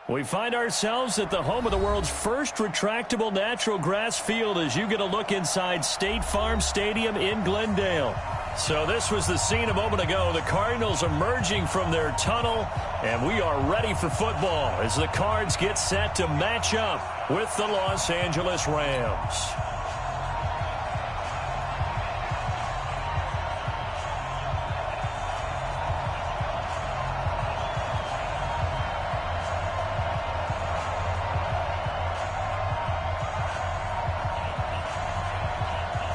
We find ourselves at the home of the world's first retractable natural grass field as you get a look inside State Farm Stadium in Glendale. So this was the scene a moment ago. The Cardinals emerging from their tunnel, and we are ready for football as the Cards get set to match up with the Los Angeles Rams.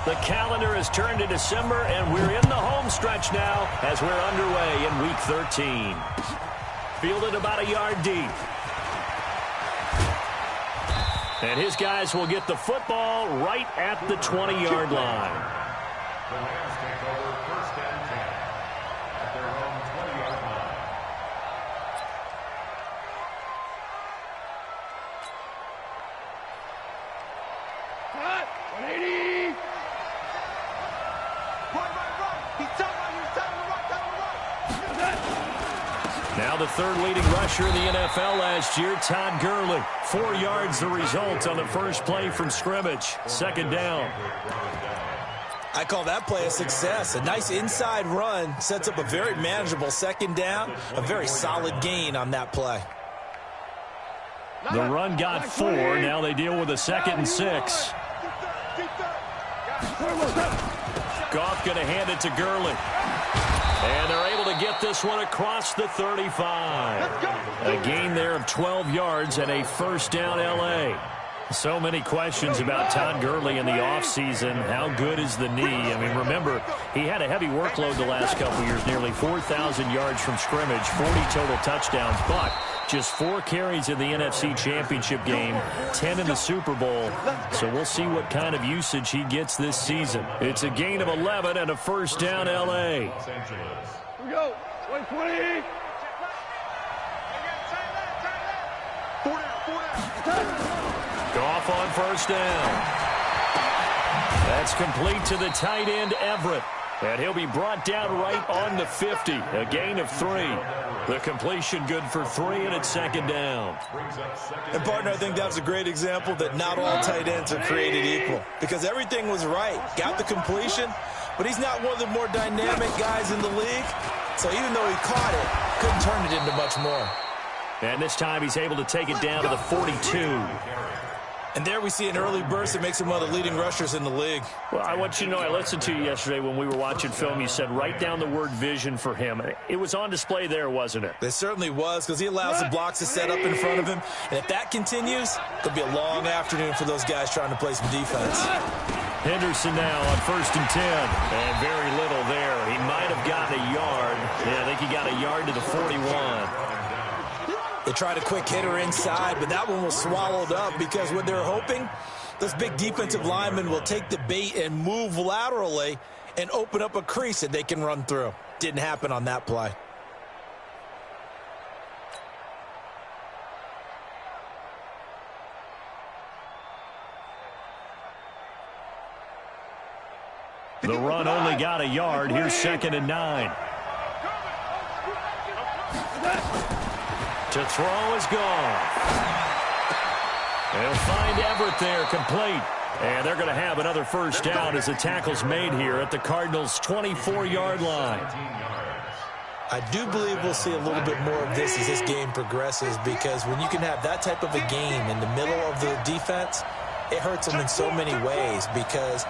The calendar has turned to December, and we're in the home stretch now as we're underway in Week 13. Fielded about a yard deep. And his guys will get the football right at the 20-yard line. The Rams take over first and 10 at their own 20-yard line. Cut! 180! Now the third leading rusher in the NFL last year, Todd Gurley. 4 yards the result on the first play from scrimmage. Second down. I call that play a success. A nice inside run sets up a very manageable second down. A very solid gain on that play. The run got 4. Now they deal with a 2nd and 6. Goff going to hand it to Gurley. And they're able to get this one across the 35. A gain there of 12 yards and a first down L.A. So many questions about Todd Gurley in the offseason. How good is the knee? I mean, remember, he had a heavy workload the last couple years, nearly 4,000 yards from scrimmage, 40 total touchdowns, but just 4 carries in the NFC Championship game, 10 in the Super Bowl. So we'll see what kind of usage he gets this season. It's a gain of 11 and a first down L.A. Here we go. 120. Goff on first down. That's complete to the tight end, Everett. And he'll be brought down right on the 50. A gain of 3. The completion good for 3, and it's second down. And, partner, I think that was a great example that not all tight ends are created equal. Because everything was right. Got the completion, but he's not one of the more dynamic guys in the league. So even though he caught it, couldn't turn it into much more. And this time he's able to take it down to the 42. And there we see an early burst that makes him one of the leading rushers in the league. Well, I want you to know, I listened to you yesterday when we were watching film. You said write down the word vision for him. It was on display there, wasn't it? It certainly was, because he allows the blocks to set up in front of him. And if that continues, it'll be a long afternoon for those guys trying to play some defense. Henderson now on first and 10. And very little there. He might have gotten a yard. Yeah, I think he got a yard to the 41. They tried a quick hitter inside, but that one was swallowed up because what they're hoping, those big defensive linemen will take the bait and move laterally and open up a crease that they can run through. Didn't happen on that play. The run only got a yard. Here's second and 9. To throw is gone. They'll find Everett there, complete. And they're going to have another first down as the tackle's made here at the Cardinals' 24-yard line. I do believe we'll see a little bit more of this as this game progresses, because when you can have that type of a game in the middle of the defense, it hurts them in so many ways, because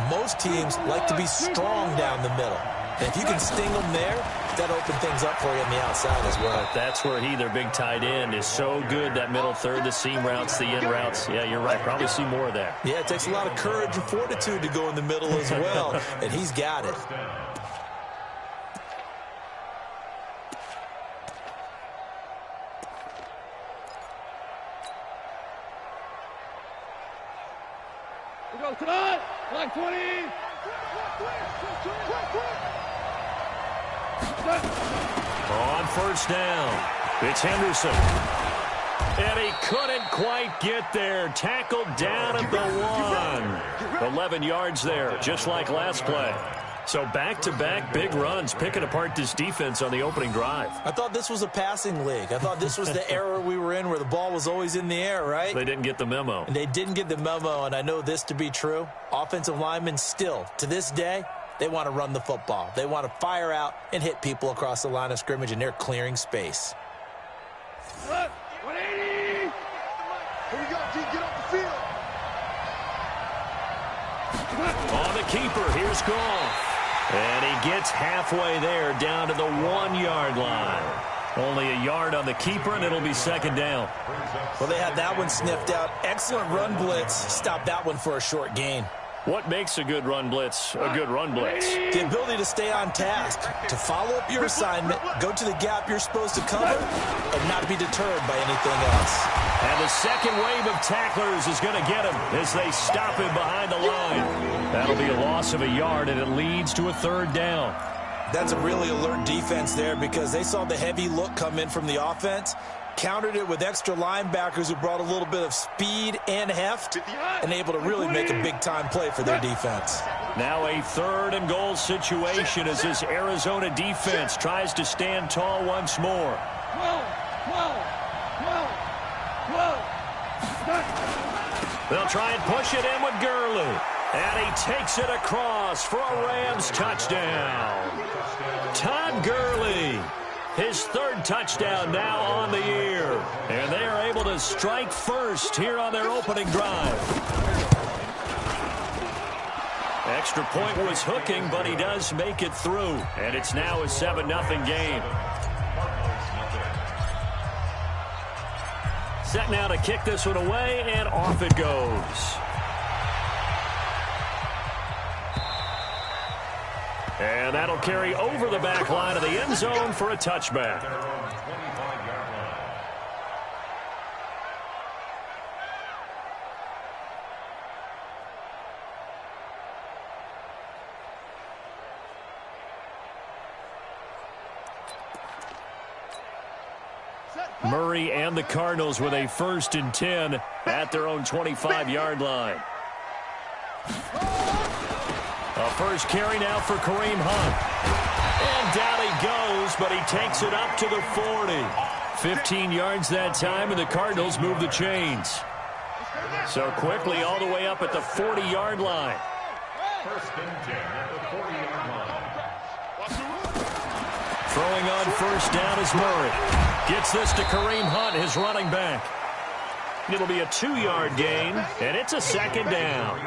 most teams like to be strong down the middle. And if you can sting them there, that opens things up for you on the outside as well. But that's where their big tight end, is so good, that middle third, the seam routes, the in routes. Yeah, you're right. Probably see more of that. Yeah, it takes a lot of courage and fortitude to go in the middle as well, and he's got it. We go tonight. Like 20. On first down, it's Henderson. And he couldn't quite get there. Tackled down at the 1. 11 yards there, just like last play. So back-to-back big runs, picking apart this defense on the opening drive. I thought this was a passing league. I thought this was the era we were in where the ball was always in the air, right? They didn't get the memo. And they didn't get the memo, and I know this to be true. Offensive linemen still, to this day, they want to run the football. They want to fire out and hit people across the line of scrimmage, and they're clearing space. 180! Here we go, G. Get off the field. On the keeper, here's Goff. And he gets halfway there, down to the 1-yard line. Only a yard on the keeper, and it'll be second down. Well, they had that one sniffed out. Excellent run blitz. Stop that one for a short gain. What makes a good run blitz a good run blitz? The ability to stay on task, to follow up your assignment, go to the gap you're supposed to cover, and not be deterred by anything else. And the second wave of tacklers is going to get him as they stop him behind the line. That'll be a loss of a yard, and it leads to a third down. That's a really alert defense there because they saw the heavy look come in from the offense, countered it with extra linebackers who brought a little bit of speed and heft, and able to really make a big-time play for their defense. Now a 3rd and goal situation as this Arizona defense tries to stand tall once more. 12. They'll try and push it in with Gurley. And he takes it across for a Rams touchdown. Todd Gurley, his 3rd touchdown now on the year. And they are able to strike first here on their opening drive. Extra point was hooking, but he does make it through. And it's now a 7-0 game. Set now to kick this one away, and off it goes. And that'll carry over the back line of the end zone for a touchback. Murray and the Cardinals with a 1st and 10 at their own 25-yard line. A first carry now for Kareem Hunt. And down he goes, but he takes it up to the 40. 15 yards that time, and the Cardinals move the chains. So quickly all the way up at the 40-yard line. 1st and 10 at the 40-yard line. Throwing on 1st down is Murray. Gets this to Kareem Hunt, his running back. It'll be a 2-yard gain, and it's a 2nd down.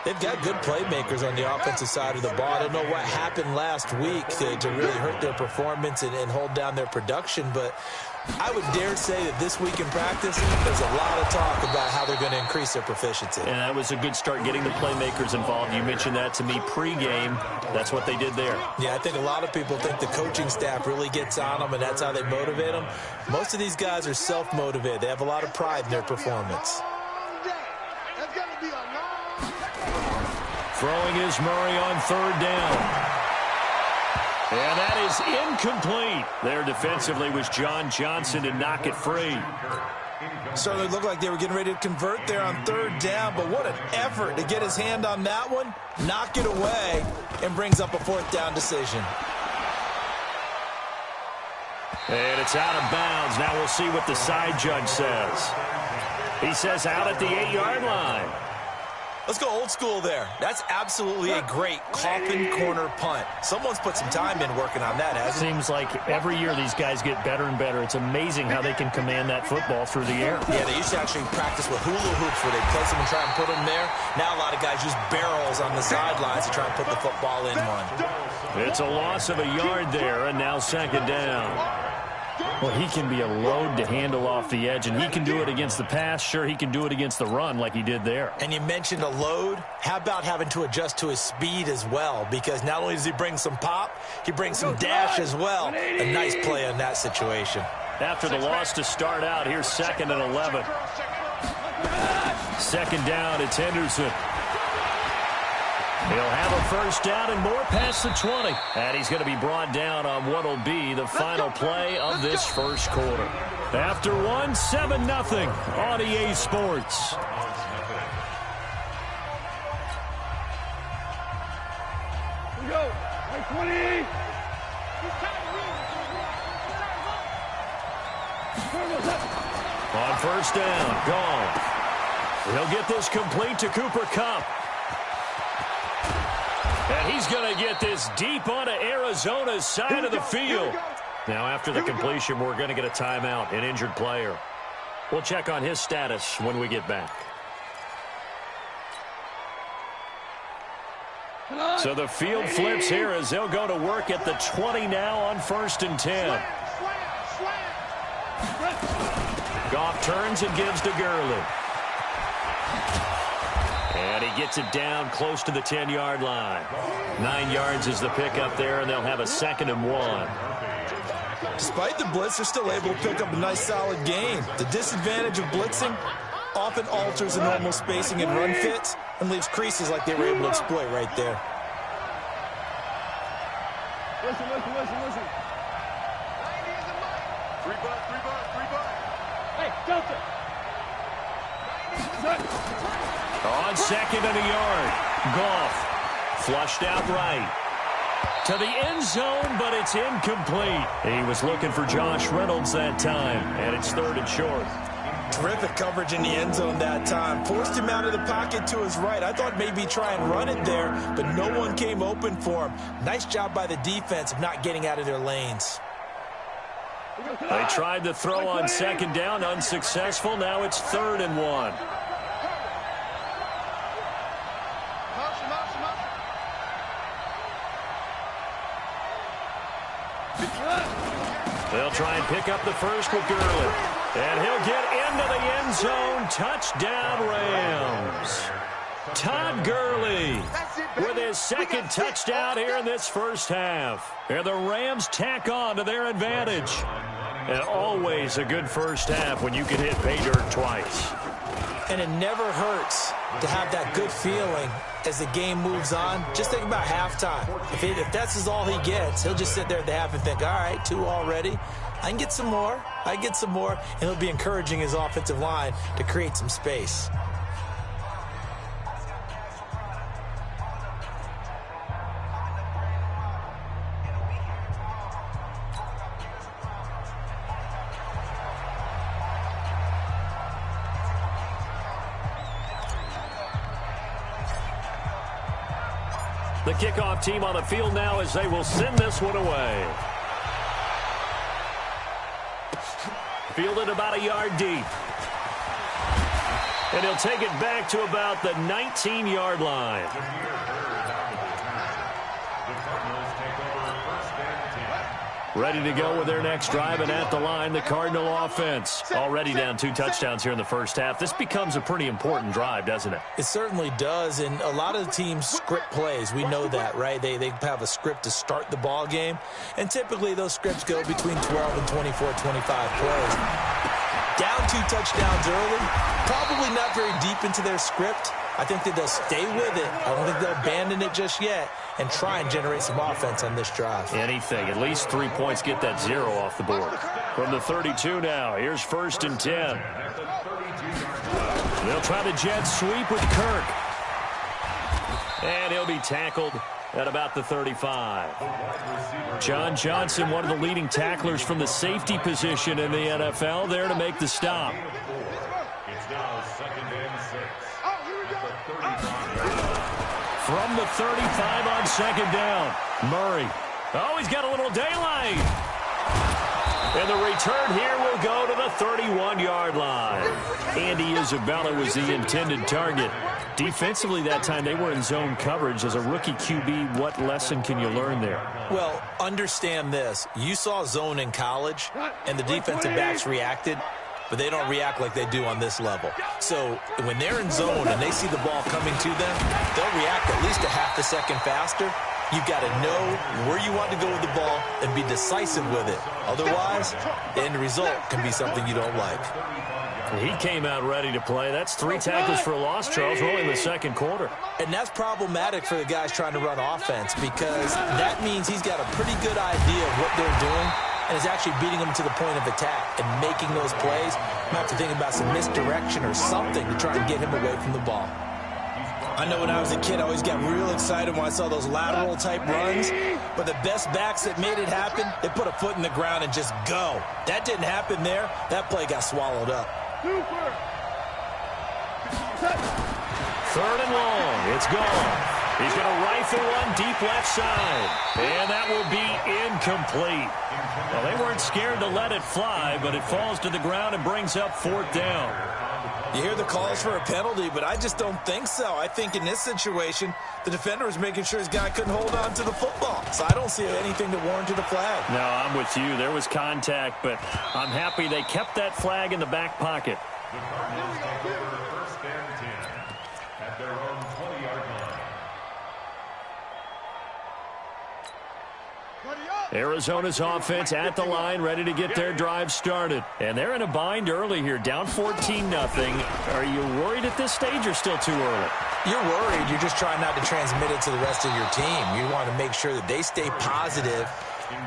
They've got good playmakers on the offensive side of the ball. I don't know what happened last week to really hurt their performance and hold down their production, but I would dare say that this week in practice, there's a lot of talk about how they're going to increase their proficiency. And that was a good start, getting the playmakers involved. You mentioned that to me pregame. That's what they did there. Yeah, I think a lot of people think the coaching staff really gets on them, and that's how they motivate them. Most of these guys are self-motivated. They have a lot of pride in their performance. Throwing is Murray on 3rd down. And that is incomplete. There defensively was John Johnson to knock it free. Certainly looked like they were getting ready to convert there on 3rd down, but what an effort to get his hand on that one, knock it away, and brings up a 4th down decision. And it's out of bounds. Now we'll see what the side judge says. He says out at the 8-yard line. Let's go old school there. That's absolutely a great coffin corner punt. Someone's put some time in working on that, hasn't it? Seems like every year these guys get better and better. It's amazing how they can command that football through the air. Yeah, they used to actually practice with hula hoops where they'd place them and try and put them there. Now a lot of guys use barrels on the sidelines to try and put the football in one. It's a loss of a yard there, and now 2nd down. Well, he can be a load to handle off the edge, and he can do it against the pass. Sure, he can do it against the run like he did there. And you mentioned a load. How about having to adjust to his speed as well? Because not only does he bring some pop, he brings some dash as well. A nice play on that situation. After the loss to start out, here's 2nd and 11. 2nd down, it's Henderson. He'll have a 1st down and more past the 20. And he's going to be brought down on what will be the final play of this 1st quarter. After 7-0 on EA Sports. 20. On first down, gone. He'll get this complete to Cooper Kupp. And he's going to get this deep onto Arizona's side of the field. Now, after the completion, we're going to get a timeout, an injured player. We'll check on his status when we get back. So the field flips here as they'll go to work at the 20 now on 1st and 10. Goff turns and gives to Gurley. And he gets it down close to the 10-yard line. 9 yards is the pickup there, and they'll have a 2nd and 1. Despite the blitz, they're still able to pick up a nice, solid gain. The disadvantage of blitzing often alters the normal spacing and run fits and leaves creases like they were able to exploit right there. Listen. Three butt. Hey, Delta. On 2nd and a yard. Goff flushed out right. To the end zone, but it's incomplete. He was looking for Josh Reynolds that time, and it's 3rd and short. Terrific coverage in the end zone that time. Forced him out of the pocket to his right. I thought maybe try and run it there, but no one came open for him. Nice job by the defense of not getting out of their lanes. They tried to throw on 2nd down, unsuccessful. Now it's 3rd and 1. They'll try and pick up the first with Gurley. And he'll get into the end zone. Touchdown, Rams. Todd Gurley with his 2nd touchdown here in this first half. And the Rams tack on to their advantage. And always a good first half when you can hit pay dirt twice. And it never hurts to have that good feeling as the game moves on. Just think about halftime. If that's all he gets, he'll just sit there at the half and think, all right, 2 already. I can get some more. And he'll be encouraging his offensive line to create some space. The kickoff team on the field now as they will send this one away. Fielded about a yard deep. And he'll take it back to about the 19-yard line. Ready to go with their next drive, and at the line, the Cardinal offense. Already down 2 touchdowns here in the first half. This becomes a pretty important drive, doesn't it? It certainly does, and a lot of the teams script plays. We know that, right? They have a script to start the ball game, and typically those scripts go between 12 and 24, 25 plays. Down 2 touchdowns early, probably not very deep into their script. I think that they'll stay with it. I don't think they'll abandon it just yet and try and generate some offense on this drive. Anything. At least 3 points, get that 0 off the board. From the 32 now, here's 1st and 10. They'll try the jet sweep with Kirk. And he'll be tackled at about the 35. John Johnson, one of the leading tacklers from the safety position in the NFL, there to make the stop. It's now 2nd and 6. From the 35 on 2nd down. Murray. Oh, he's got a little daylight. And the return here will go to the 31-yard line. Andy Isabella was the intended target. Defensively that time, they were in zone coverage. As a rookie QB, what lesson can you learn there? Well, understand this. You saw zone in college, and the defensive backs reacted, but they don't react like they do on this level. So when they're in zone and they see the ball coming to them, they'll react at least a half a second faster. You've got to know where you want to go with the ball and be decisive with it. Otherwise, the end result can be something you don't like. He came out ready to play. That's 3 tackles for a loss, Charles, only in the 2nd quarter. And that's problematic for the guys trying to run offense because that means he's got a pretty good idea of what they're doing and is actually beating them to the point of attack and making those plays. Might have to think about some misdirection or something to try and get him away from the ball. I know when I was a kid, I always got real excited when I saw those lateral type runs. But the best backs that made it happen, they put a foot in the ground and just go. That didn't happen there. That play got swallowed up. Third and long. It's gone. He's going to rifle one deep left side. And that will be incomplete. Well, they weren't scared to let it fly, but it falls to the ground and brings up fourth down. You hear the calls for a penalty, but I just don't think so. I think in this situation, the defender was making sure his guy couldn't hold on to the football. So I don't see anything to warrant to the flag. No, I'm with you. There was contact, but I'm happy they kept that flag in the back pocket. The Cardinals take over first and 10 at their own 20-yard line. Arizona's offense at the line, ready to get their drive started. And they're in a bind early here, down 14-0. Are you worried at this stage or still too early? You're worried. You're just trying not to transmit it to the rest of your team. You want to make sure that they stay positive.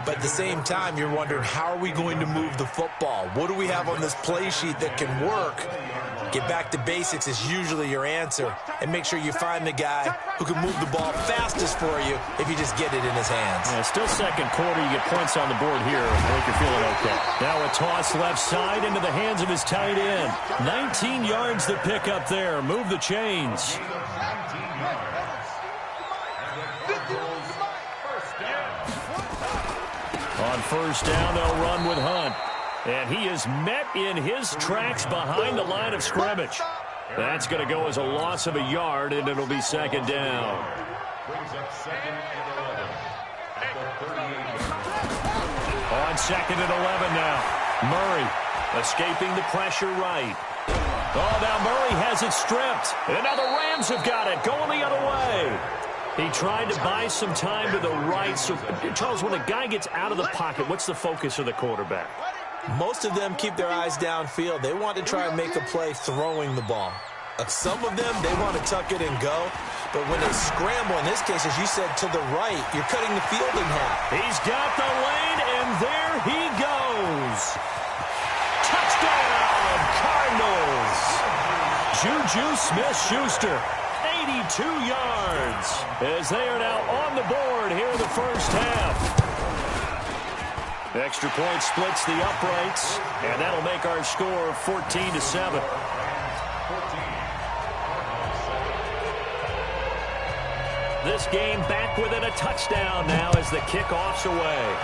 But at the same time, you're wondering, how are we going to move the football? What do we have on this play sheet that can work? Get back to basics is usually your answer. And make sure you find the guy who can move the ball fastest for you if you just get it in his hands. Yeah, still second quarter. You get points on the board here. I think you're feeling okay. Now a toss left side into the hands of his tight end. 19 yards to pick up there. Move the chains. On first down, they'll run with Hunt. And he is met in his tracks behind the line of scrimmage. That's going to go as a loss of a yard, and it'll be second down. Brings up second and 11 at the 38-yard line. On second and 11 now. Murray escaping the pressure right. Oh, now Murray has it stripped. And now the Rams have got it, going the other way. He tried to buy some time to the right. So, Charles, when a guy gets out of the pocket, what's the focus of the quarterback? Most of them keep their eyes downfield. They want to try and make a play throwing the ball. Some of them, they want to tuck it and go. But when they scramble, in this case, as you said, to the right, you're cutting the field in half. He's got the lane, and there he goes. Touchdown, Cardinals. Juju Smith-Schuster, 82 yards, as they are now on the board here in the first half. Extra point splits the uprights, and that'll make our score 14-7. This game back within a touchdown now as the kickoff's away.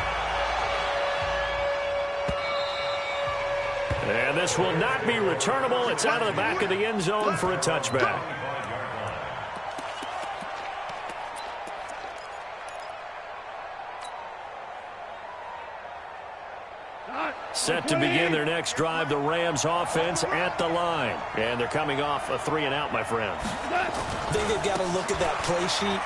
And this will not be returnable. It's out of the back of the end zone for a touchback. Set to begin their next drive, the Rams offense at the line. And they're coming off a 3-and-out, my friend. I think they've got to look at that play sheet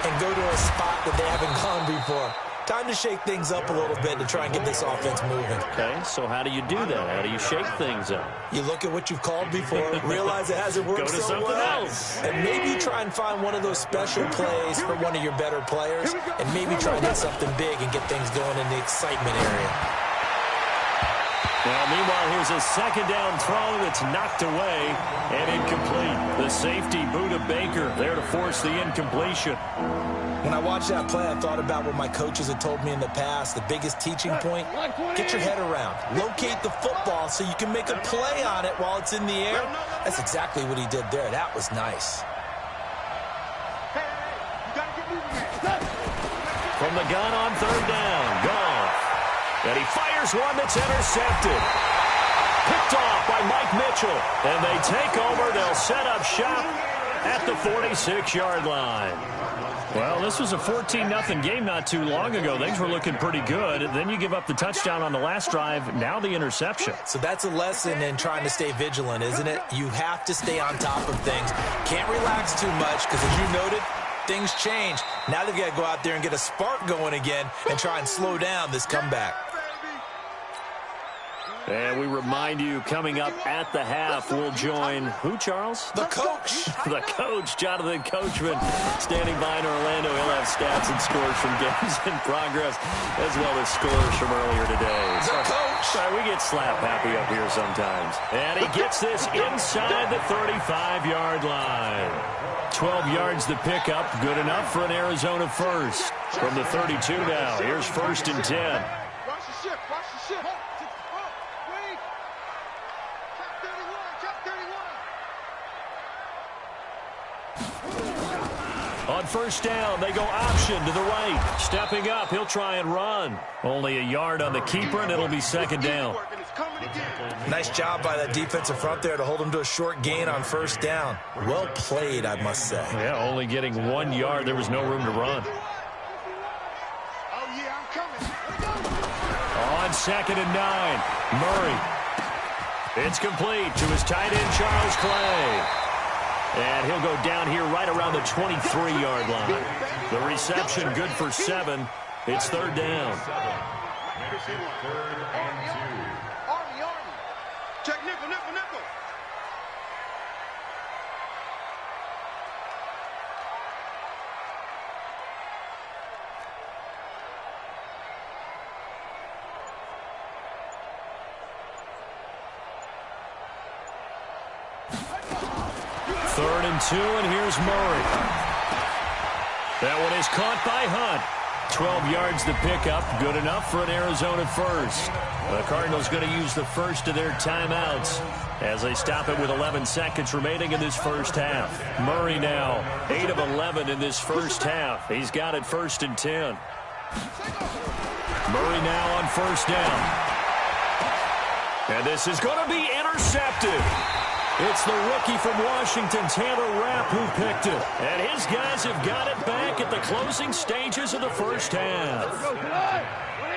and go to a spot that they haven't gone before. Time to shake things up a little bit to try and get this offense moving. Okay, so how do you do that? How do you shake things up? You look at what you've called before, realize it hasn't worked Go to so something well. else. And maybe try and find one of those special plays for one of your better players, and maybe try and hit something big and get things going in the excitement area. Well, meanwhile, here's a second down throw that's knocked away and incomplete. The safety, Buda Baker, there to force the incompletion. When I watched that play, I thought about what my coaches had told me in the past. The biggest teaching point, get your head around. Locate the football so you can make a play on it while it's in the air. That's exactly what he did there. That was nice. From the gun on third down, Goff. And he fires one that's intercepted. Picked off by Mike Mitchell. And they take over. They'll set up shop at the 46-yard line. Well, this was a 14-0 game not too long ago. Things were looking pretty good. Then you give up the touchdown on the last drive. Now the interception. So that's a lesson in trying to stay vigilant, isn't it? You have to stay on top of things. Can't relax too much because, as you noted, things change. Now they've got to go out there and get a spark going again and try and slow down this comeback. And we remind you, coming up at the half, we'll join who, Charles? The coach. The coach, Jonathan Coachman, standing by in Orlando. He'll have stats and scores from games in progress, as well as scores from earlier today. The coach. Sorry, we get slap happy up here sometimes. And he gets this inside the 35-yard line. 12 yards to pick up. Good enough for an Arizona first. From the 32 now. Here's 1st and 10. Watch the shift. Watch the shift. Wait. Check 31. Check 31. On 1st down, they go option to the right. Stepping up, he'll try and run. Only a yard on the keeper, and it'll be 2nd down. Nice job by that defensive front there to hold him to a short gain on 1st down. Well played, I must say. Yeah, only getting 1 yard. There was no room to run. Oh, yeah, I'm coming. On 2nd and 9, Murray. It's complete to his tight end, Charles Clay. And he'll go down here right around the 23-yard line. The reception good for 7. It's 3rd down. Army. Check nickel. Third and 2, and here's Murray. That one is caught by Hunt. 12 yards to pick up, good enough for an Arizona first. The Cardinals going to use the first of their timeouts as they stop it with 11 seconds remaining in this first half. Murray now, 8 of 11 in this first half. He's got it 1st and 10. Murray now on 1st down. And this is going to be intercepted. It's the rookie from Washington, Taylor Rapp, who picked it. And his guys have got it back at the closing stages of the first half.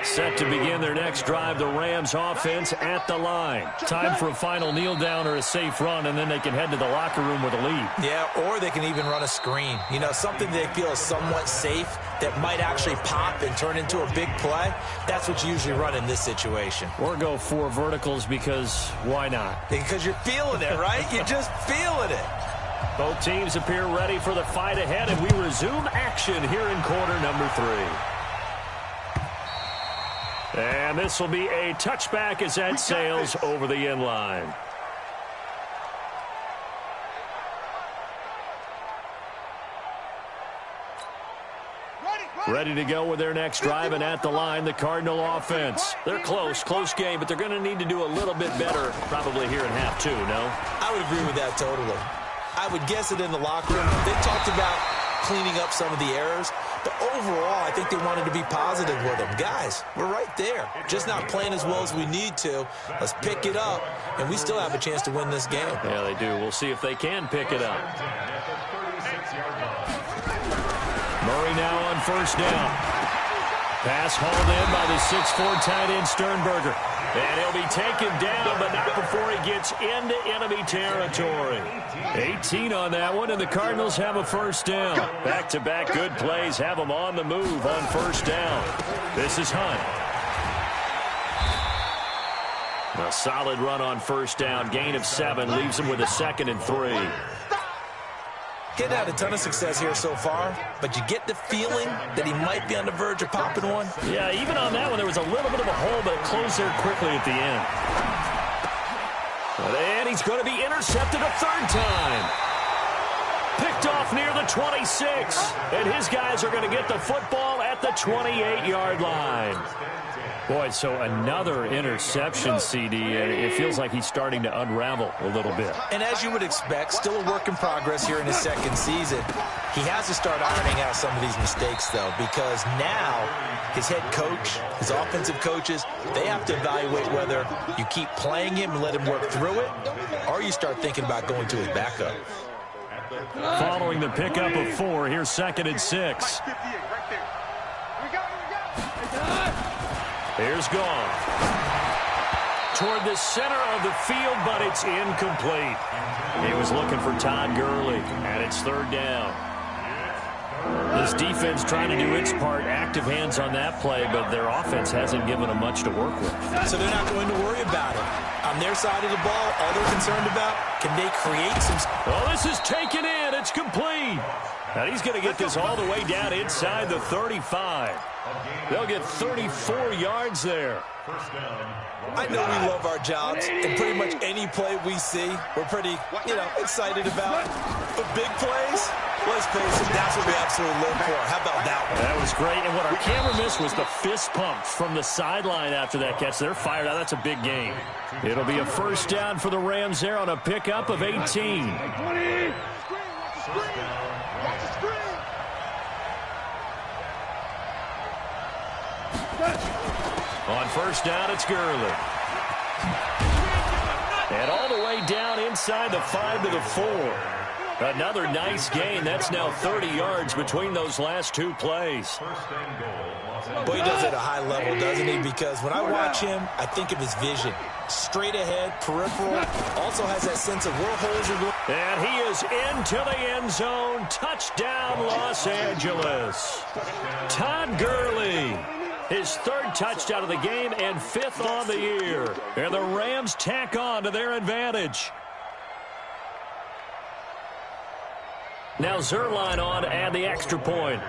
Set to begin their next drive, the Rams offense at the line. Time for a final kneel down or a safe run, and then they can head to the locker room with a lead. Yeah, or they can even run a screen. You know, something they feel is somewhat safe that might actually pop and turn into a big play. That's what you usually run in this situation. Or go 4 verticals because why not? Because you're feeling it, right? You're just feeling it. Both teams appear ready for the fight ahead, and we resume action here in quarter number 3. And this will be a touchback as that sails over the end line. Ready to go with their next drive, and at the line, the Cardinal offense. They're close game, but they're going to need to do a little bit better probably here in half 2, no? I would agree with that totally. I would guess it in the locker room. They talked about cleaning up some of the errors, but overall, I think they wanted to be positive with them. Guys, we're right there. Just not playing as well as we need to. Let's pick it up, and we still have a chance to win this game. Yeah, they do. We'll see if they can pick it up. Murray now on 1st down. Pass hauled in by the 6'4" tight end Sternberger. And he'll be taken down, but not before he gets into enemy territory. 18 on that one, and the Cardinals have a 1st down. Back-to-back good plays have them on the move on 1st down. This is Hunt. A solid run on 1st down. Gain of 7 leaves him with a 2nd and 3. He's had a ton of success here so far, but you get the feeling that he might be on the verge of popping one. Yeah, even on that one, there was a little bit of a hole, but it closed there quickly at the end. And he's going to be intercepted a 3rd time. Picked off near the 26. And his guys are going to get the football at the 28-yard line. Boy, so another interception, CD. It feels like he's starting to unravel a little bit. And as you would expect, still a work in progress here in his 2nd season. He has to start ironing out some of these mistakes, though, because now his head coach, his offensive coaches, they have to evaluate whether you keep playing him and let him work through it, or you start thinking about going to his backup. Following the pickup of 4, here's 2nd and 6. Here's Gone. Toward the center of the field, but it's incomplete. He was looking for Todd Gurley, and it's 3rd down. This defense trying to do its part, active hands on that play, but their offense hasn't given them much to work with. So they're not going to worry about it. On their side of the ball, all they're concerned about, can they create some... Well, this is taken in. It's complete. And he's going to get this all the way down inside the 35. They'll get 34 yards there. I know we love our jobs, and pretty much any play we see, we're pretty, excited about. But big plays, let's face it, that's what we absolutely live for. How about that one? That was great. And what our camera missed was the fist pump from the sideline after that catch. They're fired out. That's a big game. It'll be a first down for the Rams there on a pickup of 18. On first down, it's Gurley. And all the way down inside the 5 to the 4. Another nice gain. That's now 30 yards between those last two plays. Boy, he does it at a high level, doesn't he? Because when I watch him, I think of his vision. Straight ahead, peripheral. Also has that sense of where holes are going. And he is into the end zone. Touchdown, Los Angeles. Todd Gurley. His third touchdown of the game and fifth on the year. And the Rams tack on to their advantage. Now Zerline on to add the extra point.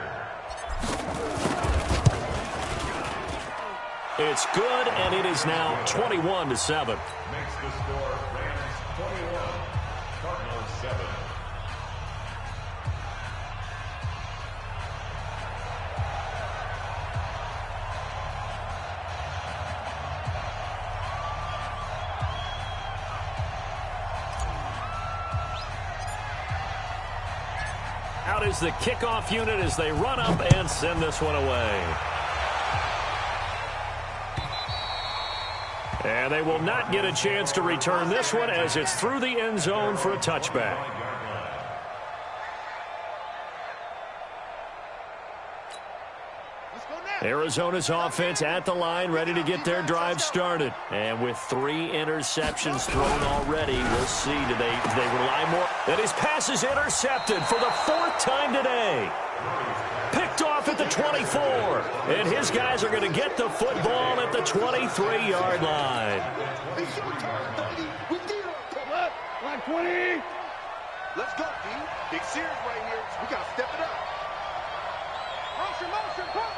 It's good, and it is now 21-7. Makes the score Rams 21, Cardinals 7. Out is the kickoff unit as they run up and send this one away. And they will not get a chance to return this one as it's through the end zone for a touchback. Arizona's offense at the line, ready to get their drive started. And with 3 interceptions thrown already, we'll see, do they rely more? And his pass is intercepted for the 4th time today. Picked off at the 24. And his guys are going to get the football at the 23-yard line. Line 20. Let's go, D. Big series right here. We got to step it up. Motion. Pump.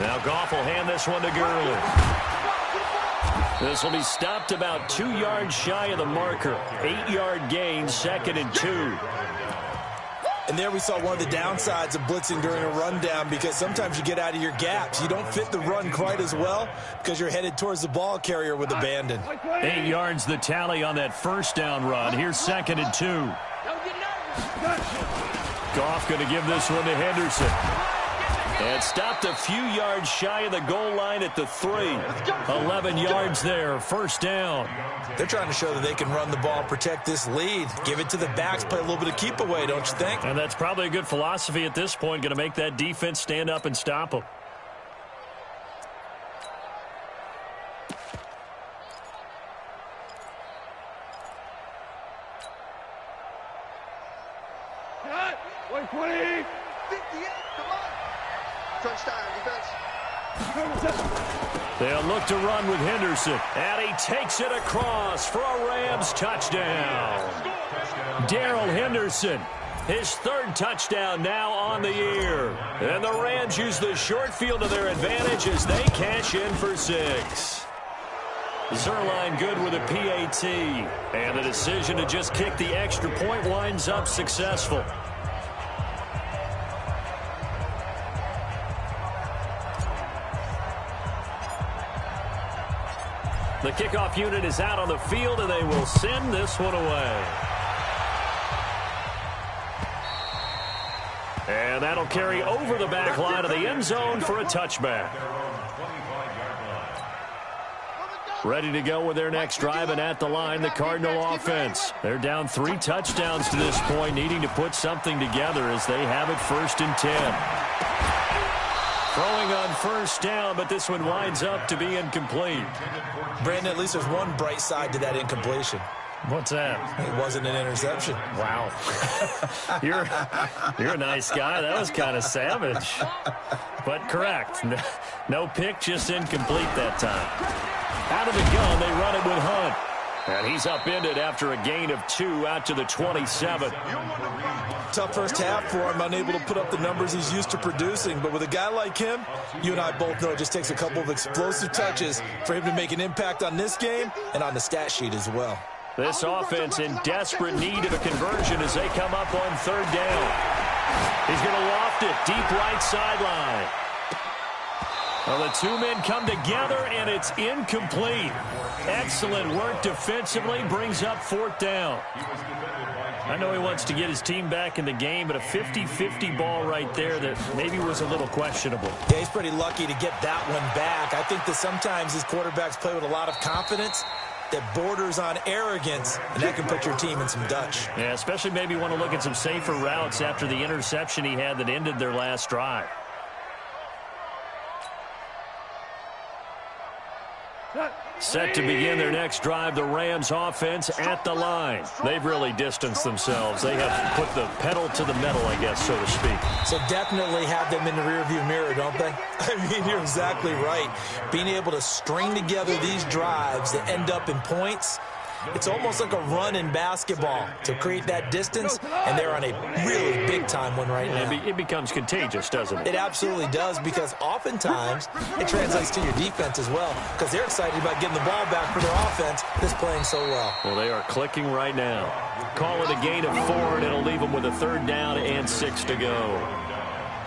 Now Goff will hand this one to Gurley. This will be stopped about 2 yards shy of the marker. 8-yard gain, 2nd and 2. And there we saw one of the downsides of blitzing during a rundown, because sometimes you get out of your gaps. You don't fit the run quite as well because you're headed towards the ball carrier with abandon. 8 yards the tally on that first down run. Here's 2nd and 2. Goff going to give this one to Henderson. And stopped a few yards shy of the goal line at the 3. 11 yards there, first down. They're trying to show that they can run the ball, protect this lead. Give it to the backs, play a little bit of keep away, don't you think? And that's probably a good philosophy at this point, going to make that defense stand up and stop them. Cut! 120! 58, come on! Touchdown, defense. They'll look to run with Henderson. And he takes it across for a Rams touchdown. Darrell Henderson, his 3rd touchdown now on the year. And the Rams use the short field to their advantage as they cash in for 6. Zerline good with a PAT. And the decision to just kick the extra point winds up successful. The kickoff unit is out on the field, and they will send this one away. And that'll carry over the back line of the end zone for a touchback. Ready to go with their next drive, and at the line, the Cardinal offense. They're down 3 touchdowns to this point, needing to put something together as they have it 1st and 10. Throwing on first down, but this one winds up to be incomplete. Brandon, at least there's one bright side to that incompletion. What's that? It wasn't an interception. Wow. You're a nice guy. That was kind of savage. But correct. No pick, just incomplete that time. Out of the gun, they run it with Hunt. And he's upended after a gain of 2 out to the 27. Tough first half for him, unable to put up the numbers he's used to producing. But with a guy like him, you and I both know it just takes a couple of explosive touches for him to make an impact on this game and on the stat sheet as well. This offense in desperate need of a conversion as they come up on 3rd down. He's going to loft it deep right sideline. Well, the two men come together, and it's incomplete. Excellent work defensively, brings up 4th down. I know he wants to get his team back in the game, but a 50-50 ball right there that maybe was a little questionable. Yeah, he's pretty lucky to get that one back. I think that sometimes these quarterbacks play with a lot of confidence that borders on arrogance, and that can put your team in some Dutch. Yeah, especially maybe want to look at some safer routes after the interception he had that ended their last drive. Set to begin their next drive, the Rams offense at the line. They've really distanced themselves. They have put the pedal to the metal, I guess, so to speak. So definitely have them in the rearview mirror, don't they? I mean, you're exactly right. Being able to string together these drives that end up in points, it's almost like a run in basketball to create that distance, and they're on a really big-time one right now. It becomes contagious, doesn't it? It absolutely does, because oftentimes it translates to your defense as well, because they're excited about getting the ball back for their offense that's playing so well. Well, they are clicking right now. Call it a gain of 4, and it'll leave them with a 3rd down and 6 to go.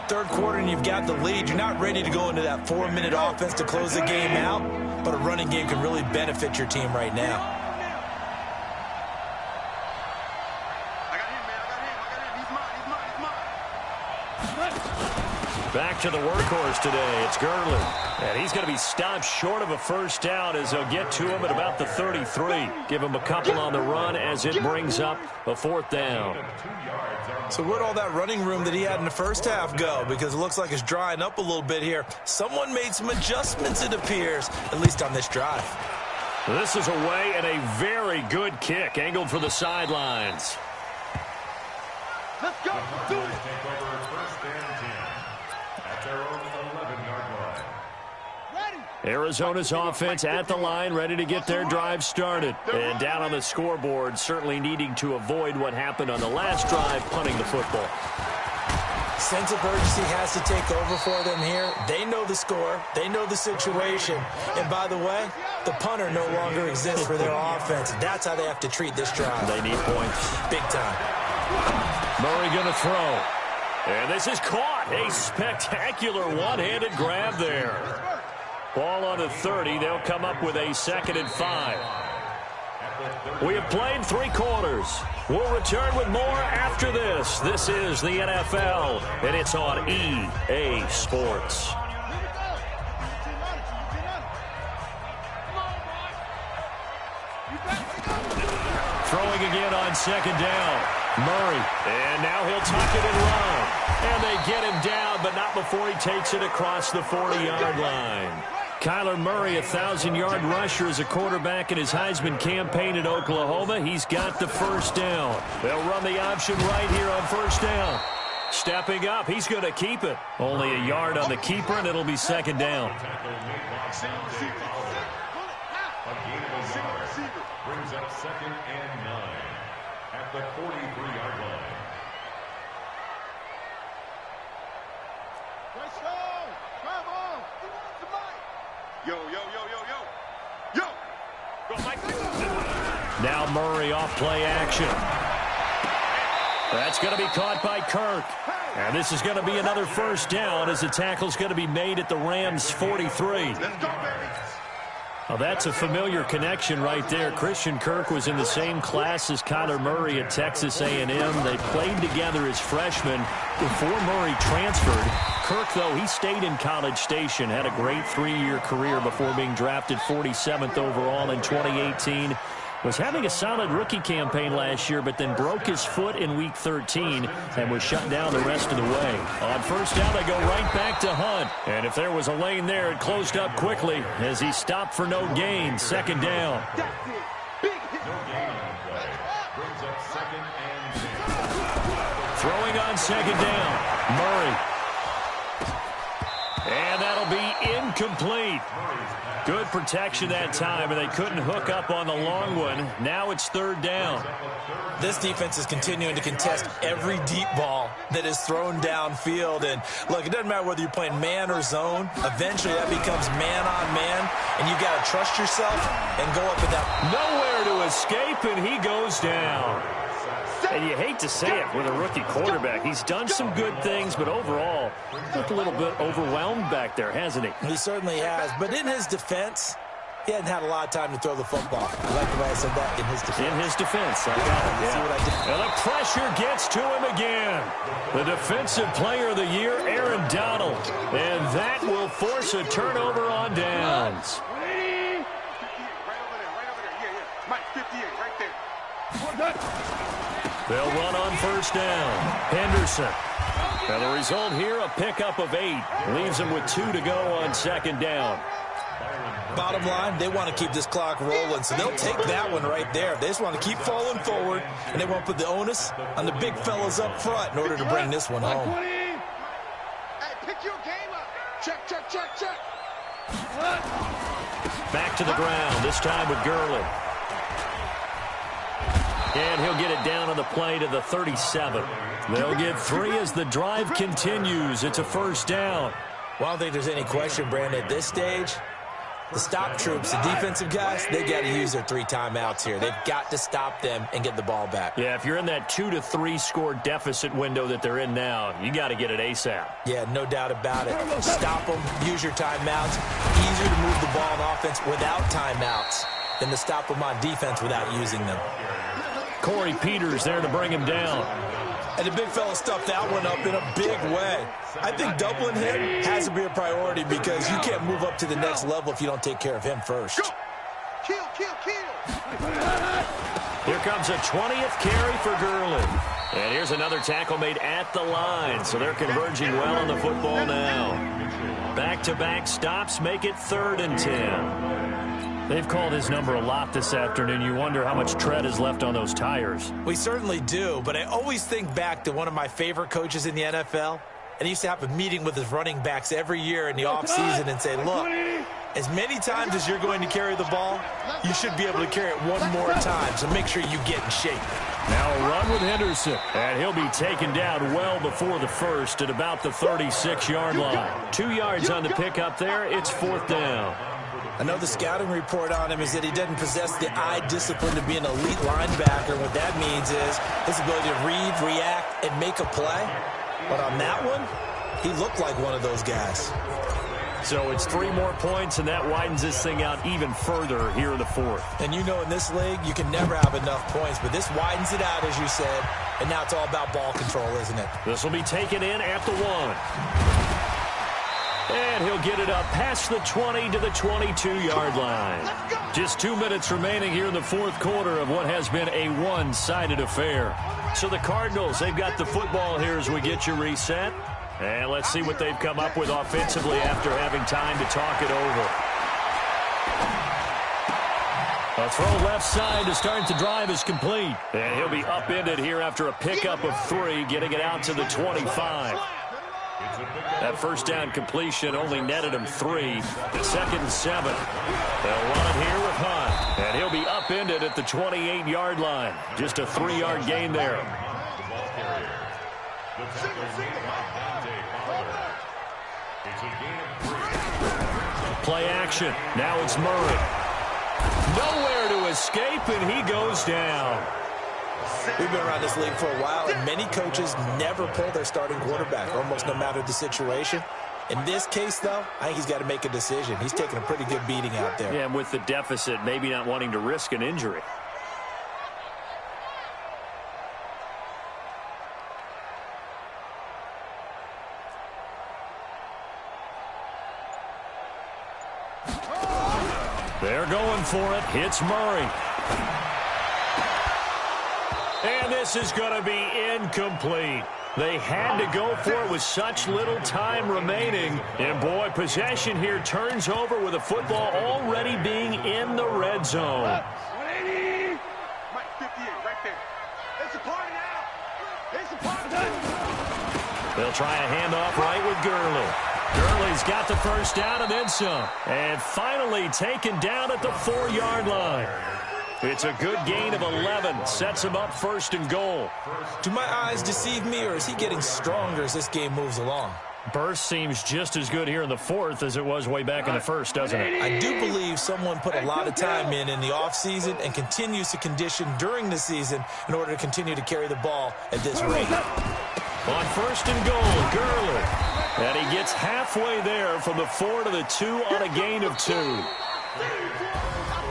3rd quarter, and you've got the lead. You're not ready to go into that 4-minute offense to close the game out, but a running game can really benefit your team right now. Back to the workhorse today. It's Gurley. And he's going to be stopped short of a 1st down as they'll get to him at about the 33. Give him a couple on the run as it brings up a 4th down. So where'd all that running room that he had in the first half go? Because it looks like it's drying up a little bit here. Someone made some adjustments, it appears, at least on this drive. This is away and a very good kick angled for the sidelines. Let's go. Do it. Take over 1st and 10 at their own 11-yard line. Ready. Arizona's offense at the line, ready to get their drive started. And down on the scoreboard, certainly needing to avoid what happened on the last drive, punting the football. Sense of urgency has to take over for them here. They know the score. They know the situation. And by the way, the punter no longer exists for their offense. That's how they have to treat this drive. They need points. Big time. Murray going to throw. And this is caught. A spectacular one-handed grab there. Ball on the 30. They'll come up with a 2nd and 5. We have played 3 quarters. We'll return with more after this. This is the NFL, and it's on EA Sports. Throwing again on 2nd down. Murray, and now he'll tuck it and run. And they get him down, but not before he takes it across the 40-yard line. Kyler Murray, 1,000-yard rusher as a quarterback in his Heisman campaign at Oklahoma. He's got the 1st down. They'll run the option right here on 1st down. Stepping up, he's going to keep it. Only a yard on the keeper, and it'll be 2nd down. Brings up 2nd and 9 at the 43-yard line. Yo, yo, yo, yo, yo. Yo. Go, Mike. Now Murray off play action. That's going to be caught by Kirk. And this is going to be another 1st down as the tackle's going to be made at the Rams' 43. Let's go, baby. Well, that's a familiar connection right there. Christian Kirk was in the same class as Kyler Murray at Texas A&M. They played together as freshmen before Murray transferred. Kirk, though, he stayed in College Station, had a great 3-year career before being drafted 47th overall in 2018. Was having a solid rookie campaign last year, but then broke his foot in Week 13 and was shut down the rest of the way. On 1st down, they go right back to Hunt. And if there was a lane there, it closed up quickly as he stopped for no gain. 2nd down. Throwing on 2nd down. Murray. And that'll be incomplete. Good protection that time, and they couldn't hook up on the long one. Now it's third down. This defense is continuing to contest every deep ball that is thrown downfield. And, look, it doesn't matter whether you're playing man or zone. Eventually that becomes man on man, and you've got to trust yourself and go up with that. Nowhere to escape, and he goes down. And you hate to say it with a rookie quarterback. He's done some good things, but overall, looked a little bit overwhelmed back there, hasn't he? He certainly has. But in his defense, he hadn't had a lot of time to throw the football. I like the way I said that, in his defense. In his defense. I got it. Yeah. See what I did? And the pressure gets to him again. The Defensive Player of the Year, Aaron Donald. And that will force a turnover on downs. Right over there. Yeah. Mike, 58, right there. They'll run on first down. Henderson. And the result here, a pickup of 8. Leaves them with 2 to go on second down. Bottom line, they want to keep this clock rolling, so they'll take that one right there. They just want to keep falling forward, and they want to put the onus on the big fellas up front in order to bring this one home. Hey, pick your game up. Check. Back to the ground, this time with Gurley. And he'll get it down on the play to the 37. They'll get 3 as the drive continues. It's a first down. Well, I don't think there's any question, Brandon, at this stage. The stop troops, the defensive guys, they got to use their 3 timeouts here. They've got to stop them and get the ball back. Yeah, if you're in that 2 to 3 score deficit window that they're in now, you got to get it ASAP. Yeah, no doubt about it. Stop them, use your timeouts. Easier to move the ball on offense without timeouts than to stop them on defense without using them. Corey Peters there to bring him down. And the big fella stuffed that one up in a big way. I think doubling him has to be a priority because you can't move up to the next level if you don't take care of him first. Kill. Here comes a 20th carry for Gurley. And here's another tackle made at the line. So they're converging well on the football now. Back-to-back stops make it 3rd and 10. They've called his number a lot this afternoon. You wonder how much tread is left on those tires. We certainly do, but I always think back to one of my favorite coaches in the NFL. And he used to have a meeting with his running backs every year in the offseason and say, look, as many times as you're going to carry the ball, you should be able to carry it one more time, so make sure you get in shape. Now a run with Henderson, and he'll be taken down well before the first at about the 36-yard line. 2 yards on the pickup there. It's 4th down. I know the scouting report on him is that he doesn't possess the eye discipline to be an elite linebacker. What that means is his ability to read, react, and make a play. But on that one, he looked like one of those guys. So it's 3 more points, and that widens this thing out even further here in the 4th. And you know in this league, you can never have enough points, but this widens it out, as you said, and now it's all about ball control, isn't it? This will be taken in at the 1. And he'll get it up past the 20 to the 22-yard line. Just 2 minutes remaining here in the 4th quarter of what has been a one-sided affair. So the Cardinals, they've got the football here as we get you reset. And let's see what they've come up with offensively after having time to talk it over. A throw left side to start the drive is complete. And he'll be upended here after a pickup of 3, getting it out to the 25. That first down completion only netted him 3. 2nd and 7. They'll run it here with Hunt. And he'll be upended at the 28-yard line. Just a 3-yard gain there. Play action. Now it's Murray. Nowhere to escape, and he goes down. We've been around this league for a while, and many coaches never pull their starting quarterback, almost no matter the situation. In this case, though, I think he's got to make a decision. He's taking a pretty good beating out there. Yeah, and with the deficit, maybe not wanting to risk an injury. They're going for it. Hits Murray. And this is going to be incomplete. They had to go for it with such little time remaining. And, boy, possession here turns over with the football already being in the red zone. 180. Mike, 58, right there. It's a party now. It's a party. They'll try a handoff right with Gurley. Gurley's got the first down and then some. And finally taken down at the 4-yard line. It's a good gain of 11. Sets him up first and goal. Do my eyes deceive me, or is he getting stronger as this game moves along? Burst seems just as good here in the fourth as it was way back in the first, doesn't it? I do believe someone put a lot of time in the offseason and continues to condition during the season in order to continue to carry the ball at this rate. On first and goal, Gurley. And he gets halfway there from the 4 to the 2 on a gain of 2.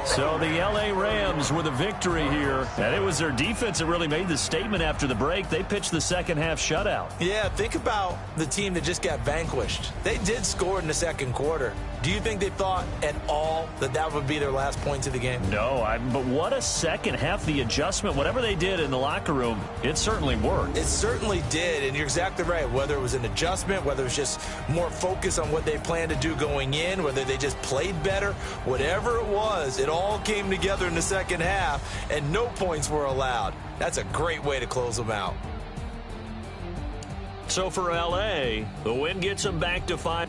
So the L.A. Rams with a victory here. And it was their defense that really made the statement after the break. They pitched the second half shutout. Yeah, think about the team that just got vanquished. They did score in the second quarter. Do you think they thought at all that that would be their last points of the game? No, but what a second half. The adjustment, whatever they did in the locker room, it certainly worked. It certainly did, and you're exactly right. Whether it was an adjustment, whether it was just more focus on what they planned to do going in, whether they just played better, whatever it was, it all came together in the second half, and no points were allowed. That's a great way to close them out. So for L.A., the win gets them back to 5.